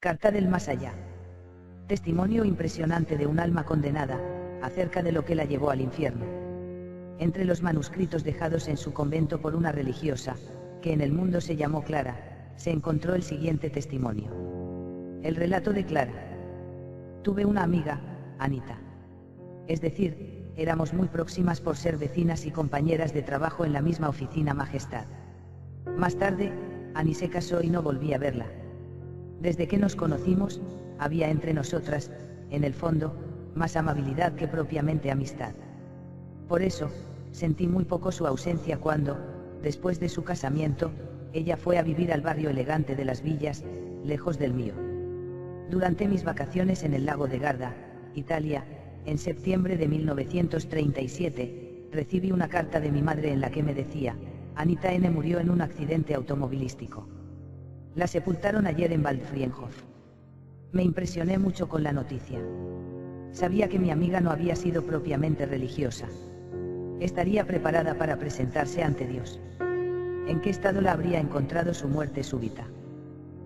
Carta del más allá. Testimonio impresionante de un alma condenada, acerca de lo que la llevó al infierno. Entre los manuscritos dejados en su convento por una religiosa, que en el mundo se llamó Clara, se encontró el siguiente testimonio. El relato de Clara. Tuve una amiga, Anita. Es decir, éramos muy próximas por ser vecinas y compañeras de trabajo en la misma oficina Majestad. Más tarde, Ani se casó y no volví a verla. Desde que nos conocimos, había entre nosotras, en el fondo, más amabilidad que propiamente amistad. Por eso, sentí muy poco su ausencia cuando, después de su casamiento, ella fue a vivir al barrio elegante de Las Villas, lejos del mío. Durante mis vacaciones en el lago de Garda, Italia, en septiembre de 1937, recibí una carta de mi madre en la que me decía: Anita N. murió en un accidente automovilístico. La sepultaron ayer en Waldfriedhof. Me impresioné mucho con la noticia. Sabía que mi amiga no había sido propiamente religiosa. Estaría preparada para presentarse ante Dios. ¿En qué estado la habría encontrado su muerte súbita?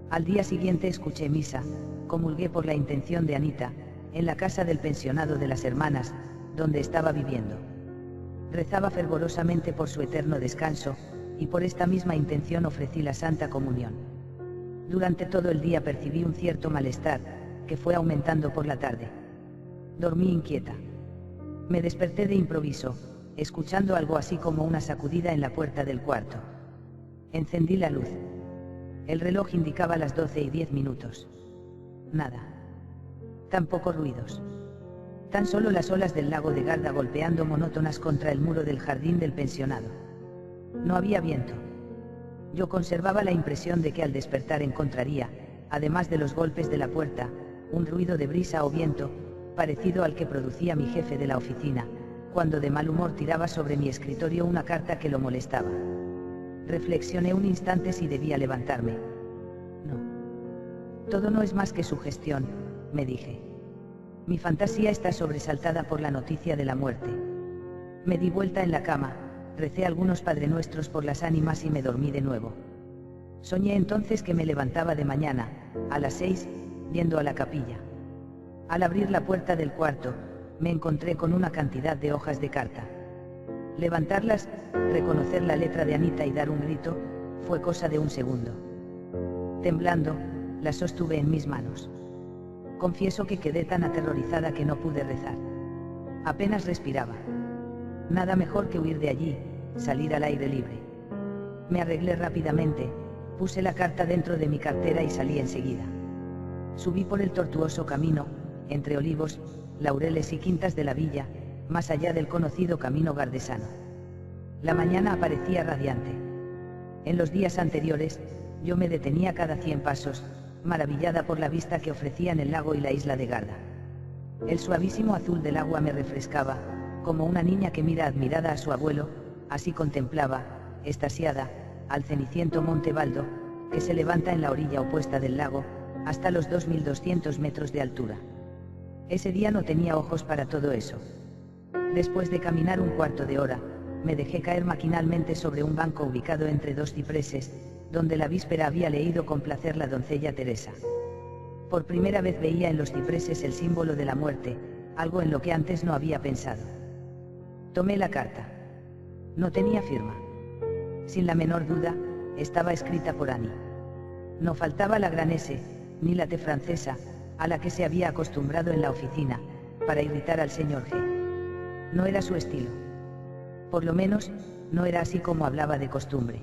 Al día siguiente escuché misa, comulgué por la intención de Anita, en la casa del pensionado de las hermanas, donde estaba viviendo. Rezaba fervorosamente por su eterno descanso, y por esta misma intención ofrecí la Santa Comunión. Durante todo el día percibí un cierto malestar, que fue aumentando por la tarde. Dormí inquieta. Me desperté de improviso, escuchando algo así como una sacudida en la puerta del cuarto. Encendí la luz. El reloj indicaba las 12:10. Nada. Tampoco ruidos. Tan solo las olas del lago de Garda golpeando monótonas contra el muro del jardín del pensionado. No había viento. Yo conservaba la impresión de que al despertar encontraría, además de los golpes de la puerta, un ruido de brisa o viento, parecido al que producía mi jefe de la oficina, cuando de mal humor tiraba sobre mi escritorio una carta que lo molestaba. Reflexioné un instante si debía levantarme. No. Todo no es más que sugestión, me dije. Mi fantasía está sobresaltada por la noticia de la muerte. Me di vuelta en la cama, recé algunos padrenuestros por las ánimas y me dormí de nuevo. Soñé entonces que me levantaba de mañana, a las 6, yendo a la capilla. Al abrir la puerta del cuarto, me encontré con una cantidad de hojas de carta. Levantarlas, reconocer la letra de Anita y dar un grito, fue cosa de un segundo. Temblando, las sostuve en mis manos. Confieso que quedé tan aterrorizada que no pude rezar. Apenas respiraba. Nada mejor que huir de allí, salir al aire libre. Me arreglé rápidamente, puse la carta dentro de mi cartera y salí enseguida. Subí por el tortuoso camino, entre olivos, laureles y quintas de la villa, más allá del conocido camino gardesano. La mañana aparecía radiante. En los días anteriores, yo me detenía cada 100 pasos, maravillada por la vista que ofrecían el lago y la isla de Garda. El suavísimo azul del agua me refrescaba, como una niña que mira admirada a su abuelo, así contemplaba, extasiada, al ceniciento Monte Baldo, que se levanta en la orilla opuesta del lago, hasta los 2200 metros de altura. Ese día no tenía ojos para todo eso. Después de caminar un cuarto de hora, me dejé caer maquinalmente sobre un banco ubicado entre dos cipreses, donde la víspera había leído con placer la doncella Teresa. Por primera vez veía en los cipreses el símbolo de la muerte, algo en lo que antes no había pensado. Tomé la carta. No tenía firma. Sin la menor duda, estaba escrita por Annie. No faltaba la gran S, ni la T francesa, a la que se había acostumbrado en la oficina, para irritar al señor G. No era su estilo. Por lo menos, no era así como hablaba de costumbre.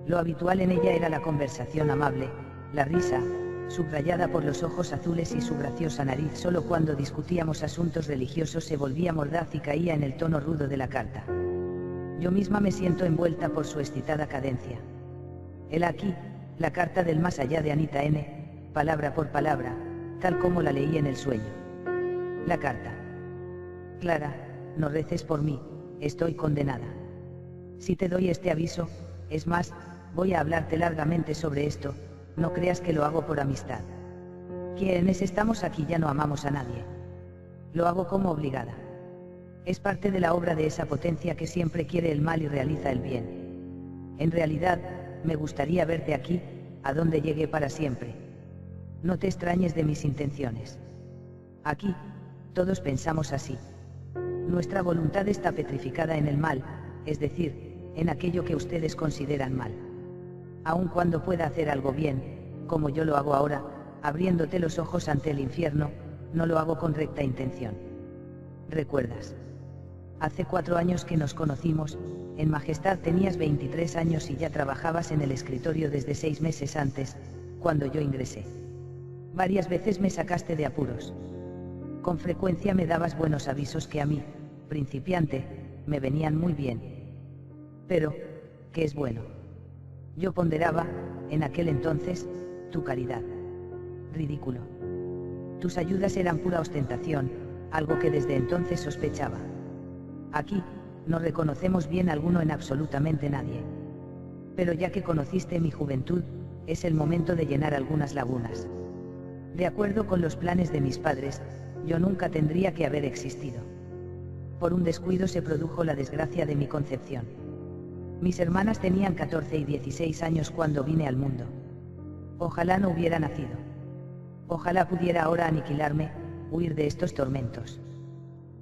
Lo habitual en ella era la conversación amable, la risa, subrayada por los ojos azules y su graciosa nariz. Solo cuando discutíamos asuntos religiosos se volvía mordaz y caía en el tono rudo de la carta. Yo misma me siento envuelta por su excitada cadencia. Hela aquí, la carta del más allá de Anita N., palabra por palabra, tal como la leí en el sueño. La carta. Clara, no reces por mí, estoy condenada. Si te doy este aviso, es más, voy a hablarte largamente sobre esto, no creas que lo hago por amistad. Quienes estamos aquí ya no amamos a nadie. Lo hago como obligada. Es parte de la obra de esa potencia que siempre quiere el mal y realiza el bien. En realidad, me gustaría verte aquí, a donde llegue para siempre. No te extrañes de mis intenciones. Aquí, todos pensamos así. Nuestra voluntad está petrificada en el mal, es decir, en aquello que ustedes consideran mal. Aun cuando pueda hacer algo bien, como yo lo hago ahora, abriéndote los ojos ante el infierno, no lo hago con recta intención. ¿Recuerdas? Hace 4 años que nos conocimos, en Majestad tenías 23 años y ya trabajabas en el escritorio desde 6 meses antes, cuando yo ingresé. Varias veces me sacaste de apuros. Con frecuencia me dabas buenos avisos que a mí, principiante, me venían muy bien. Pero, ¿qué es bueno? Yo ponderaba, en aquel entonces, tu caridad. Ridículo. Tus ayudas eran pura ostentación, algo que desde entonces sospechaba. Aquí, no reconocemos bien alguno en absolutamente nadie. Pero ya que conociste mi juventud, es el momento de llenar algunas lagunas. De acuerdo con los planes de mis padres, yo nunca tendría que haber existido. Por un descuido se produjo la desgracia de mi concepción. Mis hermanas tenían 14 y 16 años cuando vine al mundo. Ojalá no hubiera nacido. Ojalá pudiera ahora aniquilarme, huir de estos tormentos.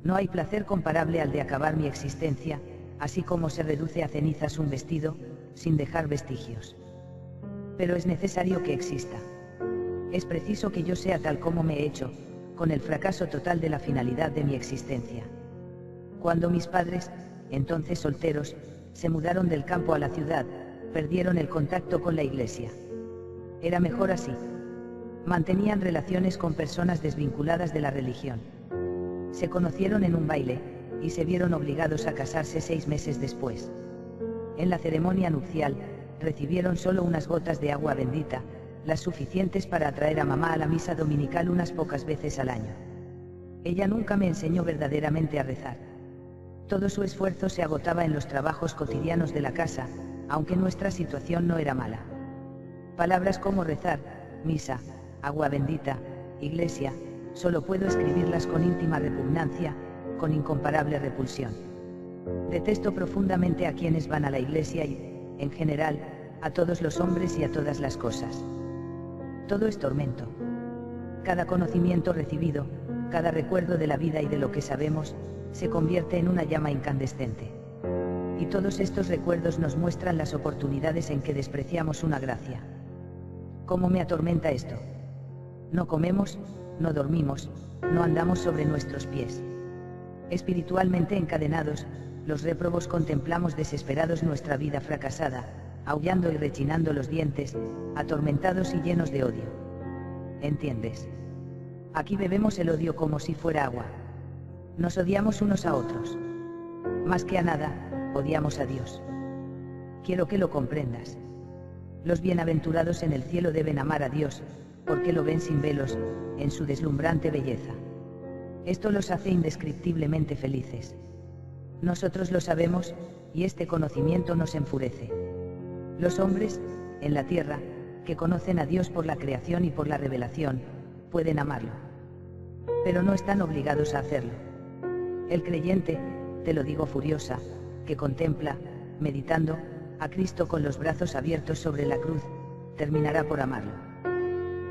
No hay placer comparable al de acabar mi existencia, así como se reduce a cenizas un vestido, sin dejar vestigios. Pero es necesario que exista. Es preciso que yo sea tal como me he hecho, con el fracaso total de la finalidad de mi existencia. Cuando mis padres, entonces solteros, se mudaron del campo a la ciudad, perdieron el contacto con la iglesia. Era mejor así. Mantenían relaciones con personas desvinculadas de la religión. Se conocieron en un baile, y se vieron obligados a casarse 6 meses después. En la ceremonia nupcial, recibieron solo unas gotas de agua bendita, las suficientes para atraer a mamá a la misa dominical unas pocas veces al año. Ella nunca me enseñó verdaderamente a rezar. Todo su esfuerzo se agotaba en los trabajos cotidianos de la casa, aunque nuestra situación no era mala. Palabras como rezar, misa, agua bendita, iglesia, solo puedo escribirlas con íntima repugnancia, con incomparable repulsión. Detesto profundamente a quienes van a la iglesia y, en general, a todos los hombres y a todas las cosas. Todo es tormento. Cada conocimiento recibido, cada recuerdo de la vida y de lo que sabemos, se convierte en una llama incandescente. Y todos estos recuerdos nos muestran las oportunidades en que despreciamos una gracia. ¿Cómo me atormenta esto? No comemos, no dormimos, no andamos sobre nuestros pies. Espiritualmente encadenados, los réprobos contemplamos desesperados nuestra vida fracasada, aullando y rechinando los dientes, atormentados y llenos de odio. ¿Entiendes? Aquí bebemos el odio como si fuera agua. Nos odiamos unos a otros. Más que a nada, odiamos a Dios. Quiero que lo comprendas. Los bienaventurados en el cielo deben amar a Dios, porque lo ven sin velos, en su deslumbrante belleza. Esto los hace indescriptiblemente felices. Nosotros lo sabemos, y este conocimiento nos enfurece. Los hombres, en la tierra, que conocen a Dios por la creación y por la revelación, pueden amarlo. Pero no están obligados a hacerlo. El creyente, te lo digo furiosa, que contempla, meditando, a Cristo con los brazos abiertos sobre la cruz, terminará por amarlo.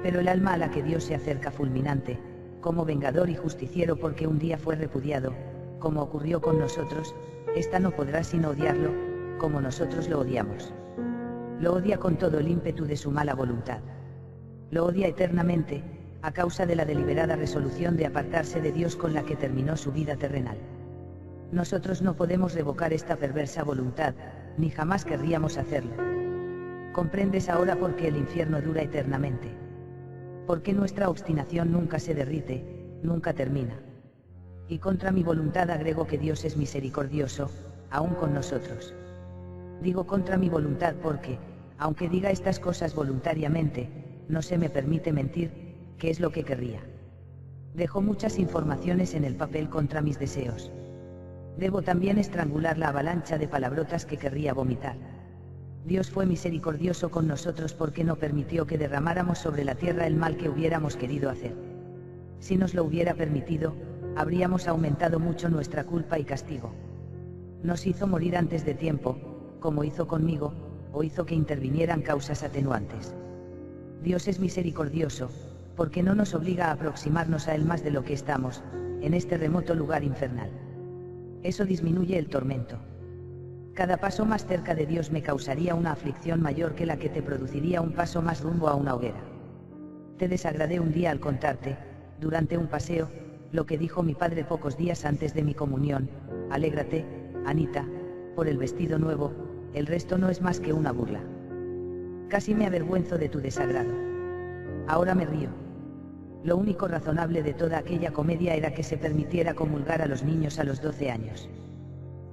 Pero el alma a la que Dios se acerca fulminante, como vengador y justiciero porque un día fue repudiado, como ocurrió con nosotros, ésta no podrá sino odiarlo, como nosotros lo odiamos. Lo odia con todo el ímpetu de su mala voluntad. Lo odia eternamente, a causa de la deliberada resolución de apartarse de Dios con la que terminó su vida terrenal. Nosotros no podemos revocar esta perversa voluntad, ni jamás querríamos hacerlo. ¿Comprendes ahora por qué el infierno dura eternamente? ¿Por qué nuestra obstinación nunca se derrite, nunca termina? Y contra mi voluntad agrego que Dios es misericordioso, aún con nosotros. Digo contra mi voluntad porque, aunque diga estas cosas voluntariamente, no se me permite mentir, que es lo que querría. Dejo muchas informaciones en el papel contra mis deseos. Debo también estrangular la avalancha de palabrotas que querría vomitar. Dios fue misericordioso con nosotros porque no permitió que derramáramos sobre la tierra el mal que hubiéramos querido hacer. Si nos lo hubiera permitido, habríamos aumentado mucho nuestra culpa y castigo. Nos hizo morir antes de tiempo, como hizo conmigo, o hizo que intervinieran causas atenuantes. Dios es misericordioso, porque no nos obliga a aproximarnos a él más de lo que estamos, en este remoto lugar infernal. Eso disminuye el tormento. Cada paso más cerca de Dios me causaría una aflicción mayor que la que te produciría un paso más rumbo a una hoguera. Te desagradé un día al contarte, durante un paseo, lo que dijo mi padre pocos días antes de mi comunión: alégrate, Anita, por el vestido nuevo, el resto no es más que una burla. Casi me avergüenzo de tu desagrado. Ahora me río. Lo único razonable de toda aquella comedia era que se permitiera comulgar a los niños a los 12 años.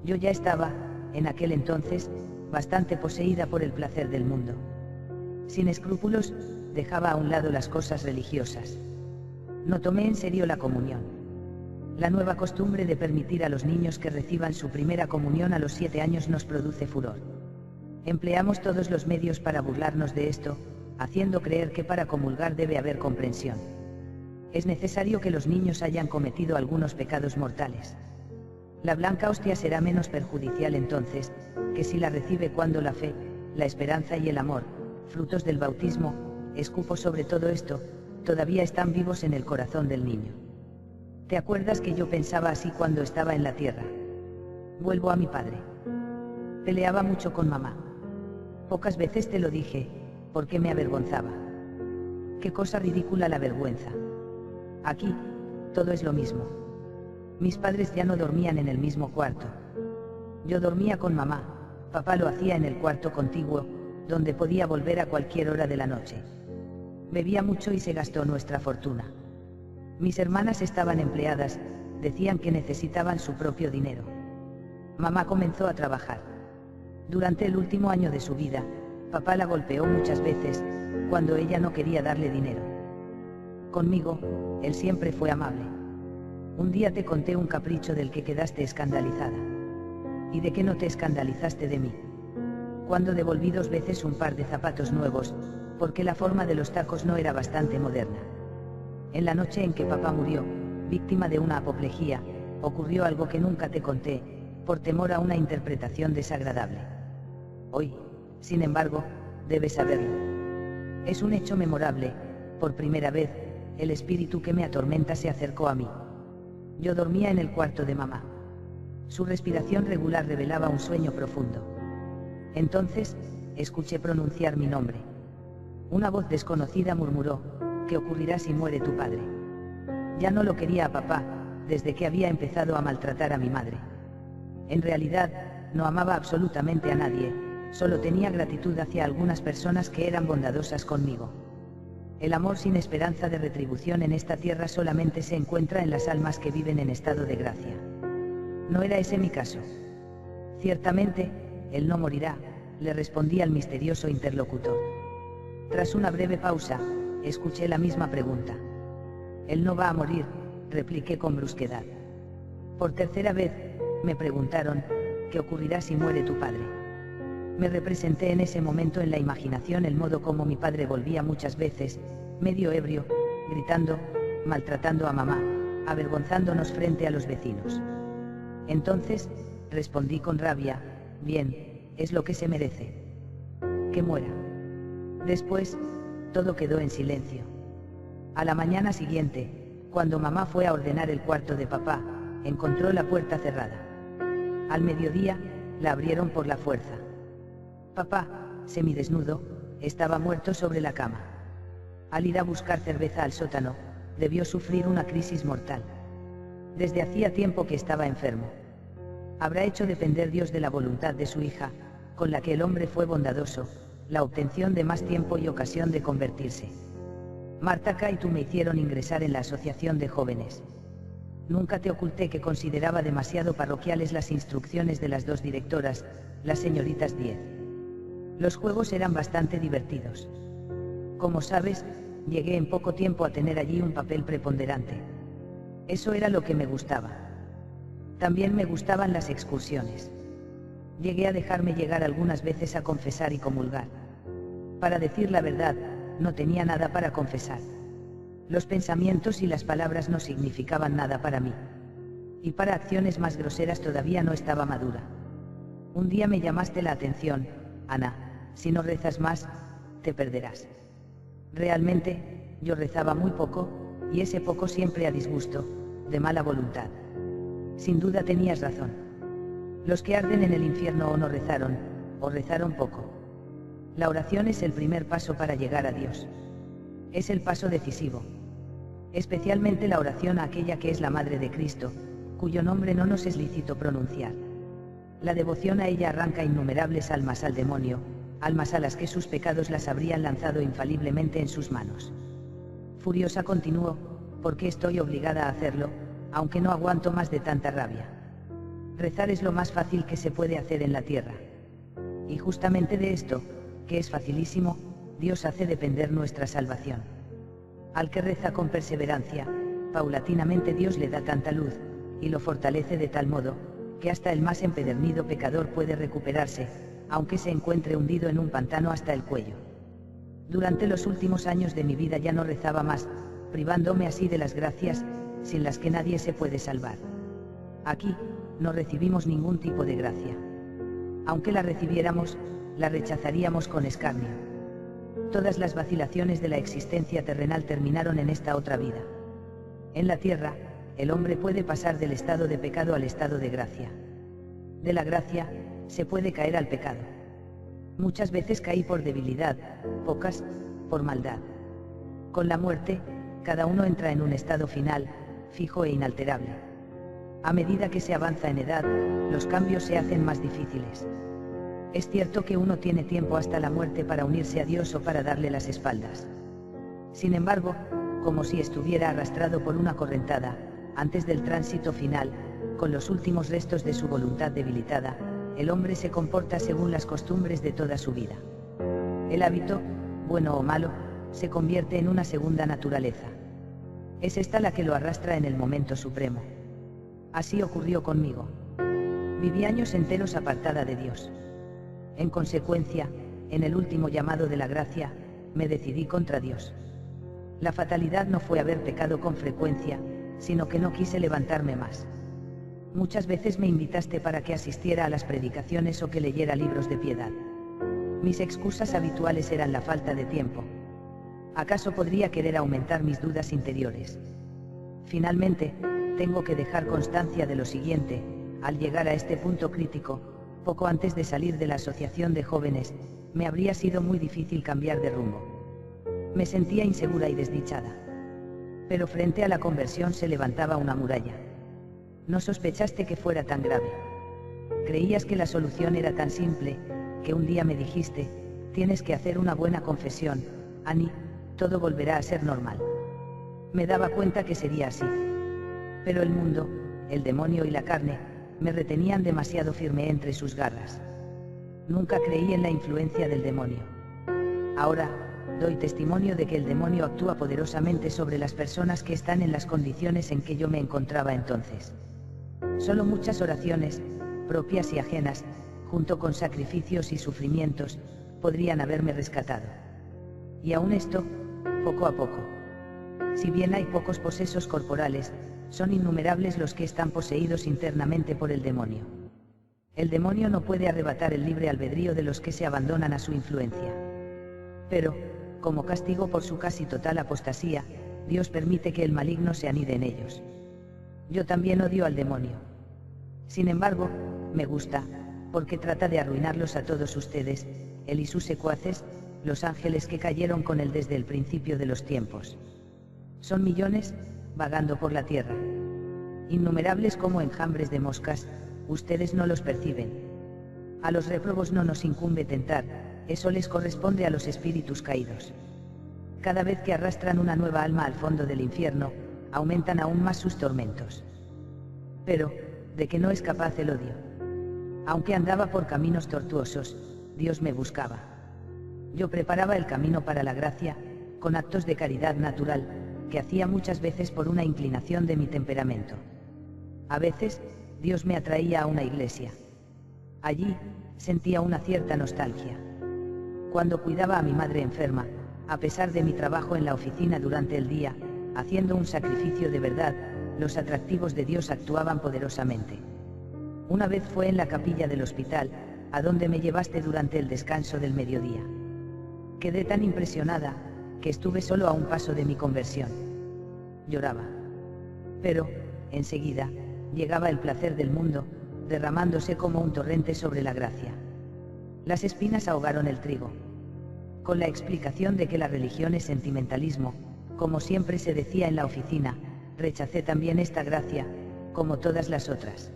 Yo ya estaba, en aquel entonces, bastante poseída por el placer del mundo. Sin escrúpulos, dejaba a un lado las cosas religiosas. No tomé en serio la comunión. La nueva costumbre de permitir a los niños que reciban su primera comunión a los 7 años nos produce furor. Empleamos todos los medios para burlarnos de esto, haciendo creer que para comulgar debe haber comprensión. Es necesario que los niños hayan cometido algunos pecados mortales. La blanca hostia será menos perjudicial entonces, que si la recibe cuando la fe, la esperanza y el amor, frutos del bautismo, escupo sobre todo esto, todavía están vivos en el corazón del niño. ¿Te acuerdas que yo pensaba así cuando estaba en la tierra? Vuelvo a mi padre. Peleaba mucho con mamá. Pocas veces te lo dije, porque me avergonzaba. Qué cosa ridícula la vergüenza. Aquí, todo es lo mismo. Mis padres ya no dormían en el mismo cuarto. Yo dormía con mamá, papá lo hacía en el cuarto contiguo, donde podía volver a cualquier hora de la noche. Bebía mucho y se gastó nuestra fortuna. Mis hermanas estaban empleadas, decían que necesitaban su propio dinero. Mamá comenzó a trabajar. Durante el último año de su vida, papá la golpeó muchas veces, cuando ella no quería darle dinero. Conmigo, él siempre fue amable. Un día te conté un capricho del que quedaste escandalizada. ¿Y de qué no te escandalizaste de mí? Cuando devolví 2 veces un par de zapatos nuevos, porque la forma de los tacos no era bastante moderna. En la noche en que papá murió, víctima de una apoplejía, ocurrió algo que nunca te conté, por temor a una interpretación desagradable. Hoy, sin embargo, debes saberlo. Es un hecho memorable. Por primera vez, el espíritu que me atormenta se acercó a mí. Yo dormía en el cuarto de mamá. Su respiración regular revelaba un sueño profundo. Entonces, escuché pronunciar mi nombre. Una voz desconocida murmuró: ¿qué ocurrirá si muere tu padre? Ya no lo quería a papá, desde que había empezado a maltratar a mi madre. En realidad, no amaba absolutamente a nadie, solo tenía gratitud hacia algunas personas que eran bondadosas conmigo. El amor sin esperanza de retribución en esta tierra solamente se encuentra en las almas que viven en estado de gracia. No era ese mi caso. Ciertamente, él no morirá, le respondí al misterioso interlocutor. Tras una breve pausa, escuché la misma pregunta. Él no va a morir, repliqué con brusquedad. Por tercera vez, me preguntaron: ¿qué ocurrirá si muere tu padre? Me representé en ese momento en la imaginación el modo como mi padre volvía muchas veces, medio ebrio, gritando, maltratando a mamá, avergonzándonos frente a los vecinos. Entonces, respondí con rabia: bien, es lo que se merece. Que muera. Después, todo quedó en silencio. A la mañana siguiente, cuando mamá fue a ordenar el cuarto de papá, encontró la puerta cerrada. Al mediodía, la abrieron por la fuerza. Papá, semidesnudo, estaba muerto sobre la cama. Al ir a buscar cerveza al sótano, debió sufrir una crisis mortal. Desde hacía tiempo que estaba enfermo. Habrá hecho depender Dios de la voluntad de su hija, con la que el hombre fue bondadoso, la obtención de más tiempo y ocasión de convertirse. Marta K. y tú me hicieron ingresar en la asociación de jóvenes. Nunca te oculté que consideraba demasiado parroquiales las instrucciones de las 2 directoras, las señoritas 10. Los juegos eran bastante divertidos. Como sabes, llegué en poco tiempo a tener allí un papel preponderante. Eso era lo que me gustaba. También me gustaban las excursiones. Llegué a dejarme llegar algunas veces a confesar y comulgar. Para decir la verdad, no tenía nada para confesar. Los pensamientos y las palabras no significaban nada para mí. Y para acciones más groseras todavía no estaba madura. Un día me llamaste la atención: Ana, si no rezas más, te perderás. Realmente, Yo rezaba muy poco, y ese poco siempre a disgusto, de mala voluntad. Sin duda tenías razón. Los que arden en el infierno o no rezaron, o rezaron poco. La oración es el primer paso para llegar a Dios. Es el paso decisivo. Especialmente la oración a aquella que es la Madre de Cristo, cuyo nombre no nos es lícito pronunciar. La devoción a ella arranca innumerables almas al demonio, almas a las que sus pecados las habrían lanzado infaliblemente en sus manos. Furiosa continuó, porque estoy obligada a hacerlo, aunque no aguanto más de tanta rabia. Rezar es lo más fácil que se puede hacer en la tierra. Y justamente de esto, que es facilísimo, Dios hace depender nuestra salvación. Al que reza con perseverancia, paulatinamente Dios le da tanta luz, y lo fortalece de tal modo, que hasta el más empedernido pecador puede recuperarse, aunque se encuentre hundido en un pantano hasta el cuello. Durante los últimos años de mi vida ya no rezaba más, privándome así de las gracias, sin las que nadie se puede salvar. Aquí, no recibimos ningún tipo de gracia. Aunque la recibiéramos, la rechazaríamos con escarnio. Todas las vacilaciones de la existencia terrenal terminaron en esta otra vida. En la tierra, el hombre puede pasar del estado de pecado al estado de gracia. De la gracia, se puede caer al pecado. Muchas veces caí por debilidad, pocas, por maldad. Con la muerte, cada uno entra en un estado final, fijo e inalterable. A medida que se avanza en edad, los cambios se hacen más difíciles. Es cierto que uno tiene tiempo hasta la muerte para unirse a Dios o para darle las espaldas. Sin embargo, como si estuviera arrastrado por una correntada, antes del tránsito final, con los últimos restos de su voluntad debilitada, el hombre se comporta según las costumbres de toda su vida. El hábito, bueno o malo, se convierte en una segunda naturaleza. Es esta la que lo arrastra en el momento supremo. Así ocurrió conmigo. Viví años enteros apartada de Dios. En consecuencia, en el último llamado de la gracia, me decidí contra Dios. La fatalidad no fue haber pecado con frecuencia, sino que no quise levantarme más. Muchas veces me invitaste para que asistiera a las predicaciones o que leyera libros de piedad. Mis excusas habituales eran la falta de tiempo. ¿Acaso podría querer aumentar mis dudas interiores? Finalmente, tengo que dejar constancia de lo siguiente: al llegar a este punto crítico, poco antes de salir de la asociación de jóvenes, me habría sido muy difícil cambiar de rumbo. Me sentía insegura y desdichada. Pero frente a la conversión se levantaba una muralla. No sospechaste que fuera tan grave. Creías que la solución era tan simple, que un día me dijiste: tienes que hacer una buena confesión, Annie, todo volverá a ser normal. Me daba cuenta que sería así. Pero el mundo, el demonio y la carne, me retenían demasiado firme entre sus garras. Nunca creí en la influencia del demonio. Ahora, doy testimonio de que el demonio actúa poderosamente sobre las personas que están en las condiciones en que yo me encontraba entonces. Solo muchas oraciones, propias y ajenas, junto con sacrificios y sufrimientos, podrían haberme rescatado. Y aún esto, poco a poco. Si bien hay pocos posesos corporales, son innumerables los que están poseídos internamente por el demonio. El demonio no puede arrebatar el libre albedrío de los que se abandonan a su influencia. Pero, como castigo por su casi total apostasía, Dios permite que el maligno se anide en ellos. Yo también odio al demonio. Sin embargo, me gusta, porque trata de arruinarlos a todos ustedes, él y sus secuaces, los ángeles que cayeron con él desde el principio de los tiempos. Son millones, vagando por la tierra. Innumerables como enjambres de moscas, ustedes no los perciben. A los réprobos no nos incumbe tentar, eso les corresponde a los espíritus caídos. Cada vez que arrastran una nueva alma al fondo del infierno, aumentan aún más sus tormentos. Pero, ¿de qué no es capaz el odio? Aunque andaba por caminos tortuosos, Dios me buscaba. Yo preparaba el camino para la gracia, con actos de caridad natural, que hacía muchas veces por una inclinación de mi temperamento. A veces, Dios me atraía a una iglesia. Allí, sentía una cierta nostalgia. Cuando cuidaba a mi madre enferma, a pesar de mi trabajo en la oficina durante el día, haciendo un sacrificio de verdad, los atractivos de Dios actuaban poderosamente. Una vez fue en la capilla del hospital, a donde me llevaste durante el descanso del mediodía. Quedé tan impresionada, que estuve solo a un paso de mi conversión. Lloraba. Pero, enseguida, llegaba el placer del mundo, derramándose como un torrente sobre la gracia. Las espinas ahogaron el trigo. Con la explicación de que la religión es sentimentalismo, como siempre se decía en la oficina, rechacé también esta gracia, como todas las otras.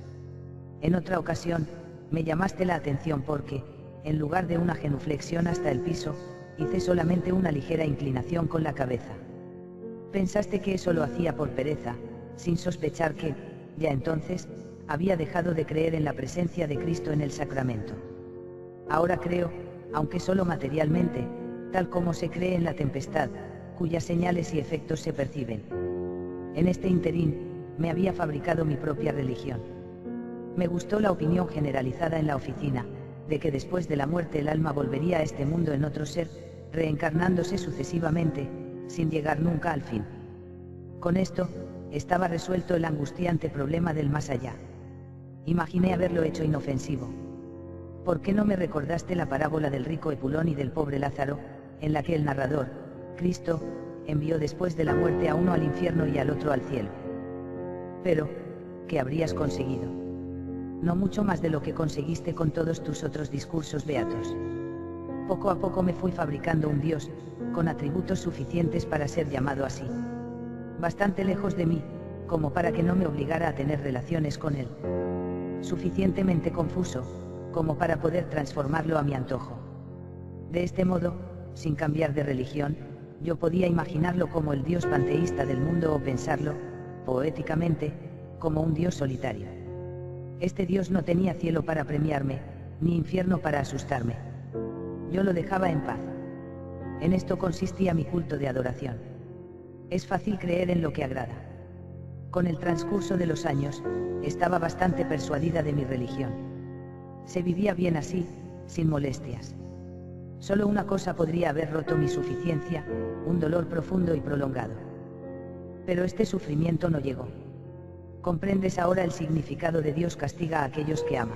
En otra ocasión, me llamaste la atención porque, en lugar de una genuflexión hasta el piso, hice solamente una ligera inclinación con la cabeza. Pensaste que eso lo hacía por pereza, sin sospechar que, ya entonces, había dejado de creer en la presencia de Cristo en el sacramento. Ahora creo, aunque solo materialmente, tal como se cree en la tempestad, cuyas señales y efectos se perciben. En este interín, me había fabricado mi propia religión. Me gustó la opinión generalizada en la oficina, de que después de la muerte el alma volvería a este mundo en otro ser, reencarnándose sucesivamente, sin llegar nunca al fin. Con esto, estaba resuelto el angustiante problema del más allá. Imaginé haberlo hecho inofensivo. ¿Por qué no me recordaste la parábola del rico Epulón y del pobre Lázaro, en la que el narrador, Cristo, envió después de la muerte a uno al infierno y al otro al cielo? Pero, ¿qué habrías conseguido? No mucho más de lo que conseguiste con todos tus otros discursos beatos. Poco a poco me fui fabricando un Dios, con atributos suficientes para ser llamado así. Bastante lejos de mí, como para que no me obligara a tener relaciones con él. Suficientemente confuso, como para poder transformarlo a mi antojo. De este modo, sin cambiar de religión, yo podía imaginarlo como el Dios panteísta del mundo o pensarlo, poéticamente, como un Dios solitario. Este Dios no tenía cielo para premiarme, ni infierno para asustarme. Yo lo dejaba en paz. En esto consistía mi culto de adoración. Es fácil creer en lo que agrada. Con el transcurso de los años, estaba bastante persuadida de mi religión. Se vivía bien así, sin molestias. Solo una cosa podría haber roto mi suficiencia, un dolor profundo y prolongado. Pero este sufrimiento no llegó. ¿Comprendes ahora el significado de Dios castiga a aquellos que ama?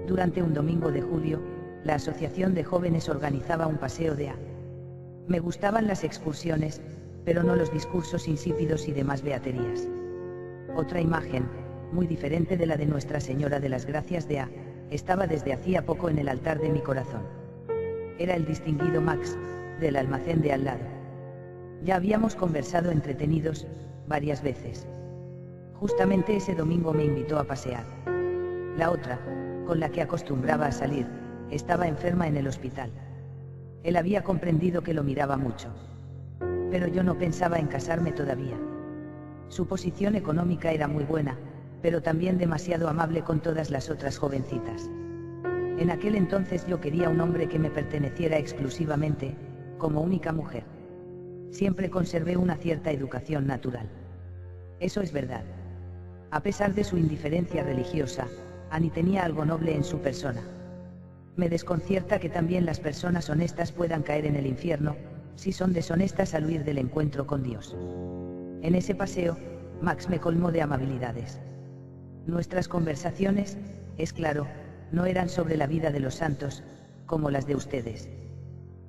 Durante un domingo de julio, la Asociación de Jóvenes organizaba un paseo de A. Me gustaban las excursiones, pero no los discursos insípidos y demás beaterías. Otra imagen, muy diferente de la de Nuestra Señora de las Gracias de A, estaba desde hacía poco en el altar de mi corazón. Era el distinguido Max, del almacén de al lado. Ya habíamos conversado entretenidos, varias veces. Justamente ese domingo me invitó a pasear. La otra, con la que acostumbraba a salir, estaba enferma en el hospital. Él había comprendido que lo miraba mucho. Pero yo no pensaba en casarme todavía. Su posición económica era muy buena, pero también demasiado amable con todas las otras jovencitas. En aquel entonces yo quería un hombre que me perteneciera exclusivamente, como única mujer. Siempre conservé una cierta educación natural. Eso es verdad. A pesar de su indiferencia religiosa, Annie tenía algo noble en su persona. Me desconcierta que también las personas honestas puedan caer en el infierno, si son deshonestas al huir del encuentro con Dios. En ese paseo, Max me colmó de amabilidades. Nuestras conversaciones, es claro, no eran sobre la vida de los santos, como las de ustedes.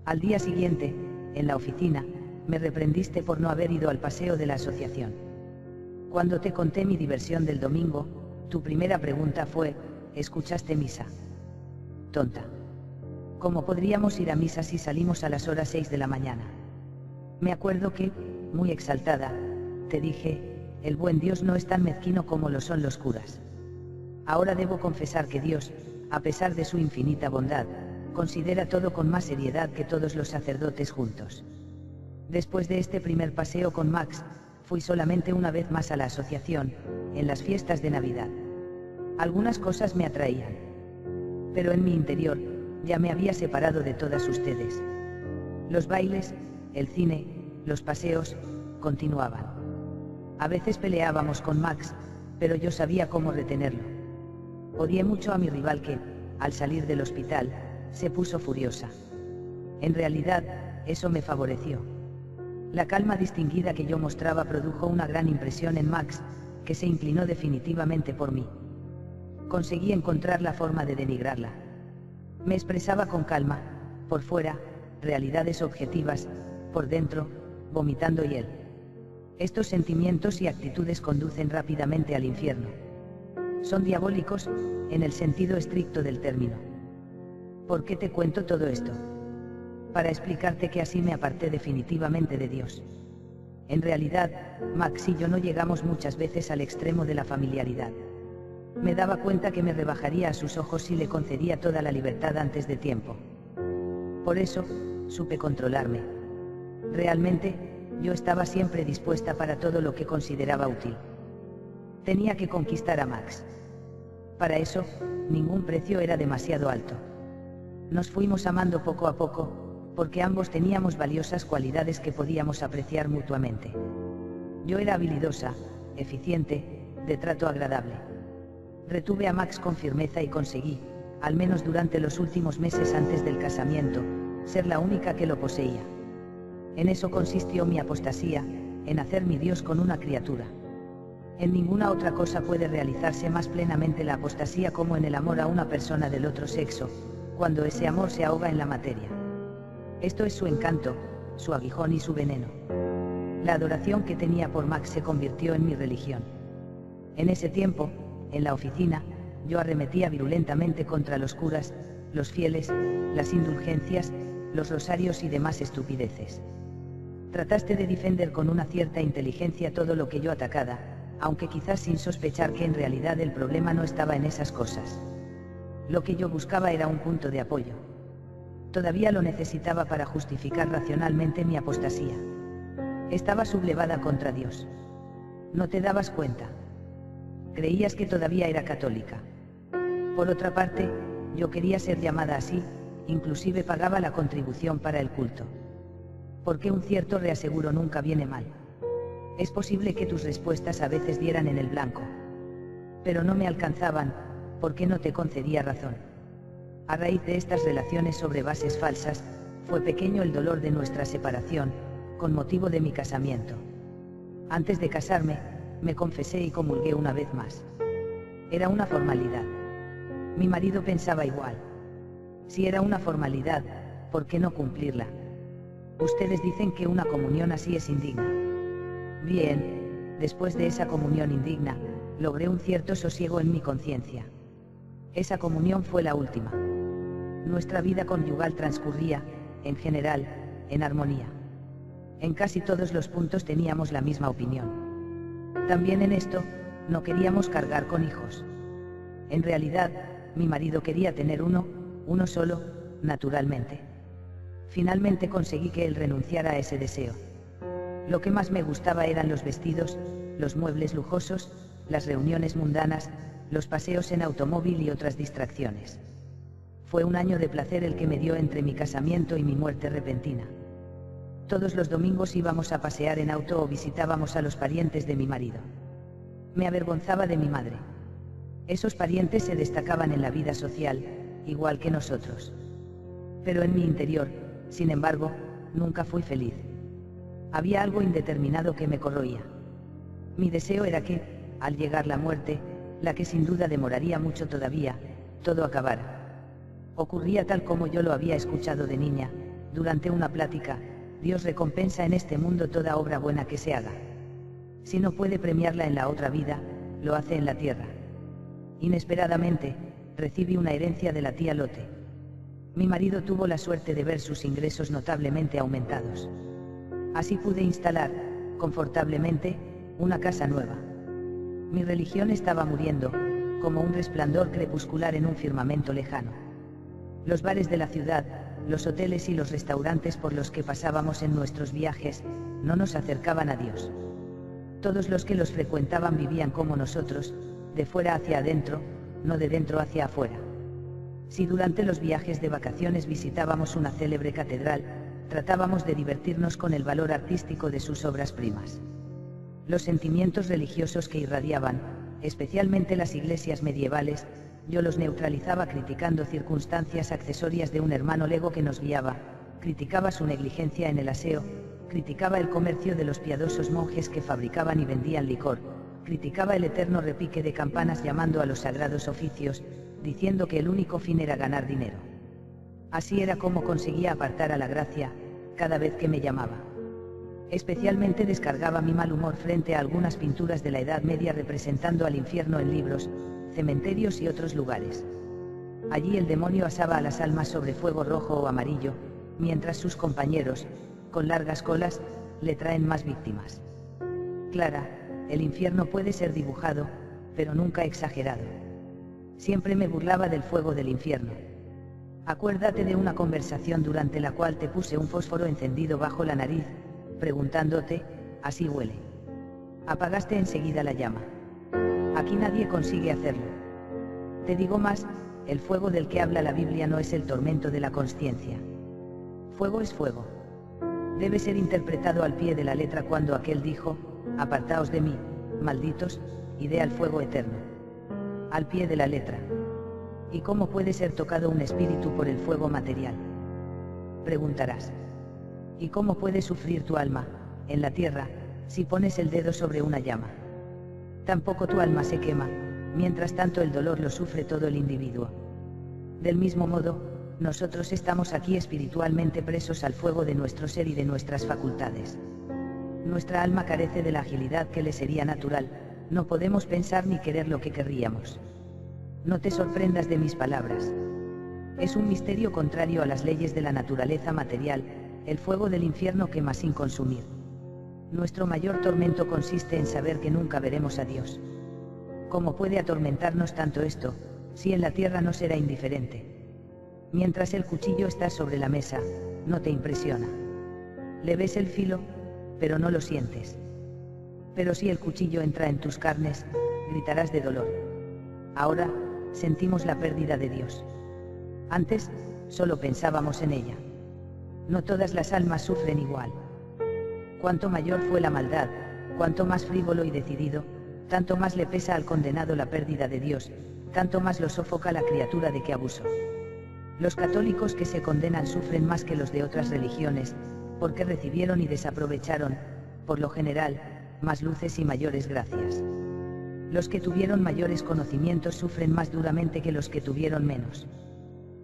Al día siguiente, en la oficina, me reprendiste por no haber ido al paseo de la asociación. Cuando te conté mi diversión del domingo, tu primera pregunta fue, ¿escuchaste misa? Tonta. ¿Cómo podríamos ir a misa si salimos a las horas 6 de la mañana? Me acuerdo que, muy exaltada, te dije, el buen Dios no es tan mezquino como lo son los curas. Ahora debo confesar que Dios, a pesar de su infinita bondad, considera todo con más seriedad que todos los sacerdotes juntos. Después de este primer paseo con Max, fui solamente una vez más a la asociación, en las fiestas de Navidad. Algunas cosas me atraían. Pero en mi interior, ya me había separado de todas ustedes. Los bailes, el cine, los paseos, continuaban. A veces peleábamos con Max, pero yo sabía cómo retenerlo. Odié mucho a mi rival que, al salir del hospital, se puso furiosa. En realidad, eso me favoreció. La calma distinguida que yo mostraba produjo una gran impresión en Max, que se inclinó definitivamente por mí. Conseguí encontrar la forma de denigrarla. Me expresaba con calma, por fuera, realidades objetivas, por dentro, vomitando hiel. Estos sentimientos y actitudes conducen rápidamente al infierno. Son diabólicos, en el sentido estricto del término. ¿Por qué te cuento todo esto? Para explicarte que así me aparté definitivamente de Dios. En realidad, Max y yo no llegamos muchas veces al extremo de la familiaridad. Me daba cuenta que me rebajaría a sus ojos si le concedía toda la libertad antes de tiempo. Por eso, supe controlarme. Realmente, yo estaba siempre dispuesta para todo lo que consideraba útil. Tenía que conquistar a Max. Para eso, ningún precio era demasiado alto. Nos fuimos amando poco a poco, porque ambos teníamos valiosas cualidades que podíamos apreciar mutuamente. Yo era habilidosa, eficiente, de trato agradable. Retuve a Max con firmeza y conseguí, al menos durante los últimos meses antes del casamiento, ser la única que lo poseía. En eso consistió mi apostasía, en hacer mi Dios con una criatura. En ninguna otra cosa puede realizarse más plenamente la apostasía como en el amor a una persona del otro sexo, cuando ese amor se ahoga en la materia. Esto es su encanto, su aguijón y su veneno. La adoración que tenía por Max se convirtió en mi religión. En ese tiempo, en la oficina, yo arremetía virulentamente contra los curas, los fieles, las indulgencias, los rosarios y demás estupideces. Trataste de defender con una cierta inteligencia todo lo que yo atacaba, aunque quizás sin sospechar que en realidad el problema no estaba en esas cosas. Lo que yo buscaba era un punto de apoyo. Todavía lo necesitaba para justificar racionalmente mi apostasía. Estaba sublevada contra Dios. No te dabas cuenta. Creías que todavía era católica. Por otra parte, yo quería ser llamada así, inclusive pagaba la contribución para el culto. Porque un cierto reaseguro nunca viene mal. Es posible que tus respuestas a veces dieran en el blanco. Pero no me alcanzaban, porque no te concedía razón. A raíz de estas relaciones sobre bases falsas, fue pequeño el dolor de nuestra separación, con motivo de mi casamiento. Antes de casarme, me confesé y comulgué una vez más. Era una formalidad. Mi marido pensaba igual. Si era una formalidad, ¿por qué no cumplirla? Ustedes dicen que una comunión así es indigna. Bien, después de esa comunión indigna, logré un cierto sosiego en mi conciencia. Esa comunión fue la última. Nuestra vida conyugal transcurría, en general, en armonía. En casi todos los puntos teníamos la misma opinión. También en esto, no queríamos cargar con hijos. En realidad, mi marido quería tener uno solo, naturalmente. Finalmente conseguí que él renunciara a ese deseo. Lo que más me gustaba eran los vestidos, los muebles lujosos, las reuniones mundanas, los paseos en automóvil y otras distracciones. Fue un año de placer el que me dio entre mi casamiento y mi muerte repentina. Todos los domingos íbamos a pasear en auto o visitábamos a los parientes de mi marido. Me avergonzaba de mi madre. Esos parientes se destacaban en la vida social, igual que nosotros. Pero en mi interior, sin embargo, nunca fui feliz. Había algo indeterminado que me corroía. Mi deseo era que, al llegar la muerte, la que sin duda demoraría mucho todavía, todo acabara. Ocurría tal como yo lo había escuchado de niña, durante una plática: Dios recompensa en este mundo toda obra buena que se haga. Si no puede premiarla en la otra vida, lo hace en la tierra. Inesperadamente, recibí una herencia de la tía Lotte. Mi marido tuvo la suerte de ver sus ingresos notablemente aumentados. Así pude instalar, confortablemente, una casa nueva. Mi religión estaba muriendo, como un resplandor crepuscular en un firmamento lejano. Los bares de la ciudad, los hoteles y los restaurantes por los que pasábamos en nuestros viajes, no nos acercaban a Dios. Todos los que los frecuentaban vivían como nosotros, de fuera hacia adentro, no de dentro hacia afuera. Si durante los viajes de vacaciones visitábamos una célebre catedral, tratábamos de divertirnos con el valor artístico de sus obras primas. Los sentimientos religiosos que irradiaban, especialmente las iglesias medievales, yo los neutralizaba criticando circunstancias accesorias de un hermano lego que nos guiaba, criticaba su negligencia en el aseo, criticaba el comercio de los piadosos monjes que fabricaban y vendían licor, criticaba el eterno repique de campanas llamando a los sagrados oficios, diciendo que el único fin era ganar dinero. Así era como conseguía apartar a la gracia, cada vez que me llamaba. Especialmente descargaba mi mal humor frente a algunas pinturas de la Edad Media representando al infierno en libros, cementerios y otros lugares. Allí el demonio asaba a las almas sobre fuego rojo o amarillo, mientras sus compañeros, con largas colas, le traen más víctimas. Clara, el infierno puede ser dibujado, pero nunca exagerado. Siempre me burlaba del fuego del infierno. Acuérdate de una conversación durante la cual te puse un fósforo encendido bajo la nariz, preguntándote, así huele. Apagaste enseguida la llama. Aquí nadie consigue hacerlo. Te digo más, el fuego del que habla la Biblia no es el tormento de la consciencia. Fuego es fuego. Debe ser interpretado al pie de la letra cuando aquel dijo, apartaos de mí, malditos, id al fuego eterno. Al pie de la letra. ¿Y cómo puede ser tocado un espíritu por el fuego material? Preguntarás. ¿Y cómo puede sufrir tu alma, en la tierra, si pones el dedo sobre una llama? Tampoco tu alma se quema, mientras tanto el dolor lo sufre todo el individuo. Del mismo modo, nosotros estamos aquí espiritualmente presos al fuego de nuestro ser y de nuestras facultades. Nuestra alma carece de la agilidad que le sería natural, no podemos pensar ni querer lo que querríamos. No te sorprendas de mis palabras. Es un misterio contrario a las leyes de la naturaleza material, el fuego del infierno quema sin consumir. Nuestro mayor tormento consiste en saber que nunca veremos a Dios. ¿Cómo puede atormentarnos tanto esto, si en la tierra no será indiferente? Mientras el cuchillo está sobre la mesa, no te impresiona. Le ves el filo, pero no lo sientes. Pero si el cuchillo entra en tus carnes, gritarás de dolor. Ahora, sentimos la pérdida de Dios. Antes, solo pensábamos en ella. No todas las almas sufren igual. Cuanto mayor fue la maldad, cuanto más frívolo y decidido, tanto más le pesa al condenado la pérdida de Dios, tanto más lo sofoca la criatura de que abusó. Los católicos que se condenan sufren más que los de otras religiones, porque recibieron y desaprovecharon, por lo general, más luces y mayores gracias. Los que tuvieron mayores conocimientos sufren más duramente que los que tuvieron menos.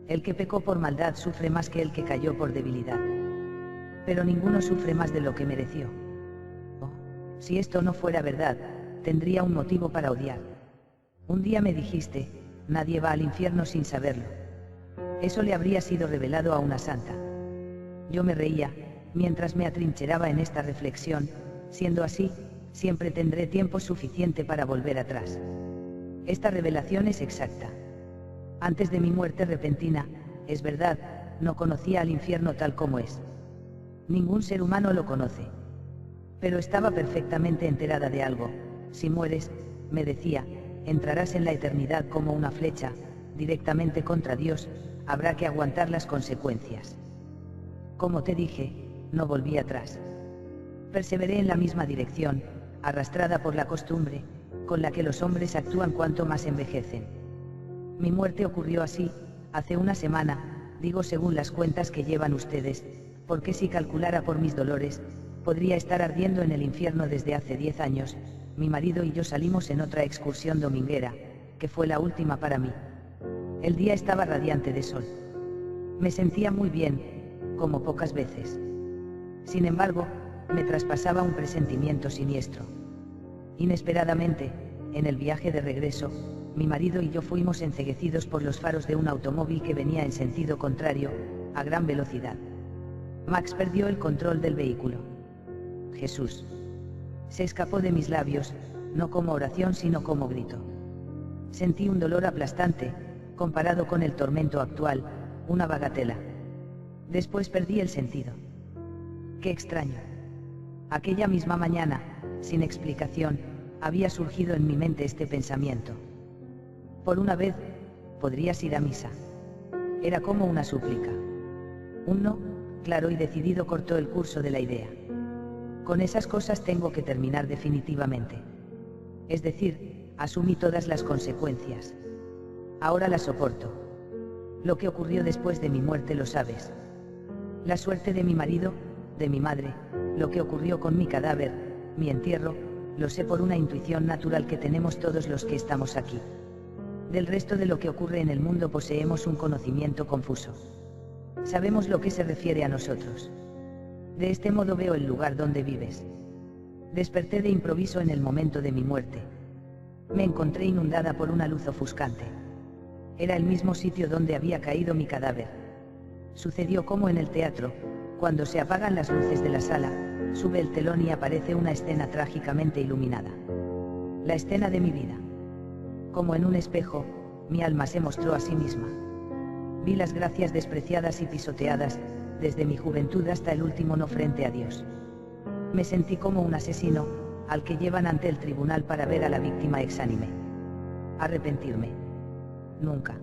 El que pecó por maldad sufre más que el que cayó por debilidad. Pero ninguno sufre más de lo que mereció. Oh, si esto no fuera verdad, tendría un motivo para odiar. Un día me dijiste, nadie va al infierno sin saberlo. Eso le habría sido revelado a una santa. Yo me reía, mientras me atrincheraba en esta reflexión, siendo así, siempre tendré tiempo suficiente para volver atrás. Esta revelación es exacta. Antes de mi muerte repentina, es verdad, no conocía al infierno tal como es. Ningún ser humano lo conoce. Pero estaba perfectamente enterada de algo. Si mueres, me decía, entrarás en la eternidad como una flecha, directamente contra Dios, habrá que aguantar las consecuencias. Como te dije, no volví atrás. Perseveré en la misma dirección, arrastrada por la costumbre, con la que los hombres actúan cuanto más envejecen. Mi muerte ocurrió así, hace una semana, digo según las cuentas que llevan ustedes, porque si calculara por mis dolores, podría estar ardiendo en el infierno desde hace 10 años. Mi marido y yo salimos en otra excursión dominguera, que fue la última para mí. El día estaba radiante de sol. Me sentía muy bien, como pocas veces. Sin embargo, me traspasaba un presentimiento siniestro. Inesperadamente, en el viaje de regreso, mi marido y yo fuimos enceguecidos por los faros de un automóvil que venía en sentido contrario, a gran velocidad. Max perdió el control del vehículo. Jesús. Se escapó de mis labios, no como oración sino como grito. Sentí un dolor aplastante, comparado con el tormento actual, una bagatela. Después perdí el sentido. Qué extraño. Aquella misma mañana, sin explicación, había surgido en mi mente este pensamiento. Por una vez, podrías ir a misa. Era como una súplica. Un no, claro y decidido cortó el curso de la idea. Con esas cosas tengo que terminar definitivamente. Es decir, asumí todas las consecuencias. Ahora las soporto. Lo que ocurrió después de mi muerte lo sabes. La suerte de mi marido, de mi madre, lo que ocurrió con mi cadáver, mi entierro, lo sé por una intuición natural que tenemos todos los que estamos aquí. Del resto de lo que ocurre en el mundo poseemos un conocimiento confuso. Sabemos lo que se refiere a nosotros. De este modo veo el lugar donde vives. Desperté de improviso en el momento de mi muerte. Me encontré inundada por una luz ofuscante. Era el mismo sitio donde había caído mi cadáver. Sucedió como en el teatro, cuando se apagan las luces de la sala, sube el telón y aparece una escena trágicamente iluminada. La escena de mi vida. Como en un espejo, mi alma se mostró a sí misma. Vi las gracias despreciadas y pisoteadas, desde mi juventud hasta el último no frente a Dios. Me sentí como un asesino, al que llevan ante el tribunal para ver a la víctima exánime. Arrepentirme. Nunca.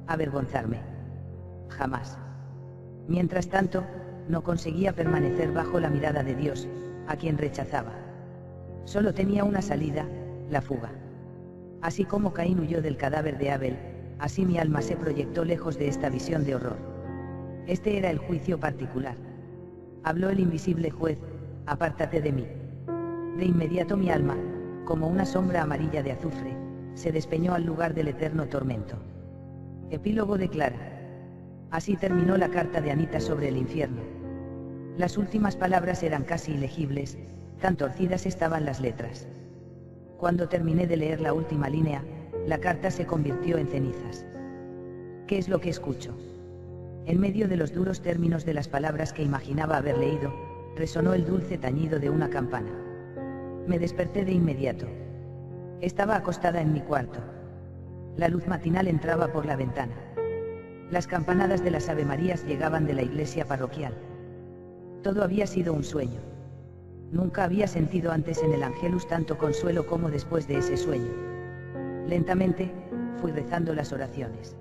Avergonzarme. Jamás. Mientras tanto, no conseguía permanecer bajo la mirada de Dios, a quien rechazaba. Solo tenía una salida, la fuga. Así como Caín huyó del cadáver de Abel, así mi alma se proyectó lejos de esta visión de horror. Este era el juicio particular. Habló el invisible juez: apártate de mí. De inmediato mi alma, como una sombra amarilla de azufre, se despeñó al lugar del eterno tormento. Epílogo de Clara. Así terminó la carta de Anita sobre el infierno. Las últimas palabras eran casi ilegibles, tan torcidas estaban las letras. Cuando terminé de leer la última línea, la carta se convirtió en cenizas. ¿Qué es lo que escucho? En medio de los duros términos de las palabras que imaginaba haber leído, resonó el dulce tañido de una campana. Me desperté de inmediato. Estaba acostada en mi cuarto. La luz matinal entraba por la ventana. Las campanadas de las avemarías llegaban de la iglesia parroquial. Todo había sido un sueño. Nunca había sentido antes en el Angelus tanto consuelo como después de ese sueño. Lentamente, fui rezando las oraciones.